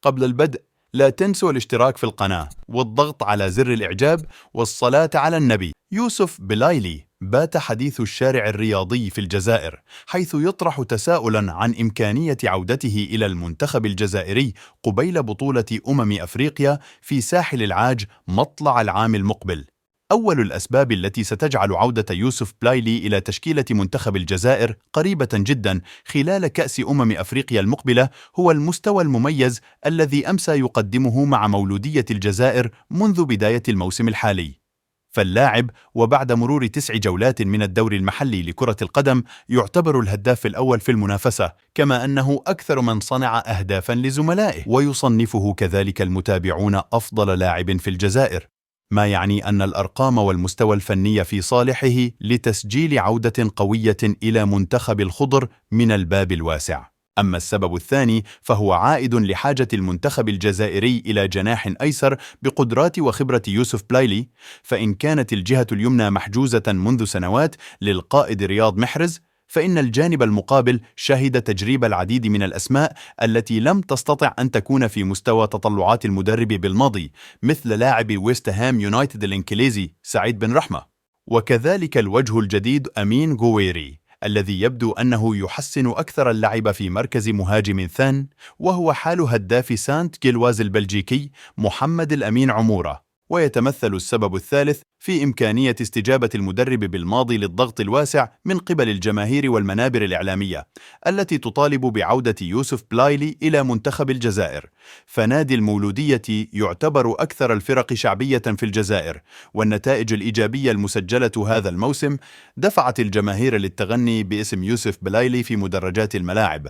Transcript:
قبل البدء لا تنسوا الاشتراك في القناة والضغط على زر الإعجاب والصلاة على النبي. يوسف بلايلي بات حديث الشارع الرياضي في الجزائر، حيث يطرح تساؤلاً عن إمكانية عودته إلى المنتخب الجزائري قبيل بطولة أفريقيا في ساحل العاج مطلع العام المقبل. أول الأسباب التي ستجعل عودة يوسف بلايلي إلى تشكيلة منتخب الجزائر قريبة جداً خلال كأس أفريقيا المقبلة هو المستوى المميز الذي أمسى يقدمه مع مولودية الجزائر منذ بداية الموسم الحالي. فاللاعب وبعد مرور 9 جولات من الدوري المحلي لكرة القدم يعتبر الهداف الأول في المنافسة، كما أنه أكثر من صنع أهدافاً لزملائه، ويصنفه كذلك المتابعون أفضل لاعب في الجزائر، ما يعني أن الأرقام والمستوى الفني في صالحه لتسجيل عودة قوية إلى منتخب الخضر من الباب الواسع. أما السبب الثاني فهو عائد لحاجة المنتخب الجزائري إلى جناح أيسر بقدرات وخبرة يوسف بلايلي، فإن كانت الجهة اليمنى محجوزة منذ سنوات للقائد رياض محرز، فإن الجانب المقابل شهد تجريب العديد من الأسماء التي لم تستطع أن تكون في مستوى تطلعات المدرب بالماضي، مثل لاعب ويست هام يونايتد الإنجليزي سعيد بن رحمة، وكذلك الوجه الجديد أمين غويري الذي يبدو أنه يحسن أكثر اللعب في مركز مهاجم ثان، وهو حال هداف سانت جيلواز البلجيكي محمد الأمين عمورة. ويتمثل السبب الثالث في إمكانية استجابة المدرب بالماضي للضغط الواسع من قبل الجماهير والمنابر الإعلامية التي تطالب بعودة يوسف بلايلي إلى منتخب الجزائر. فنادي المولودية يعتبر أكثر الفرق شعبية في الجزائر، والنتائج الإيجابية المسجلة هذا الموسم دفعت الجماهير للتغني باسم يوسف بلايلي في مدرجات الملاعب.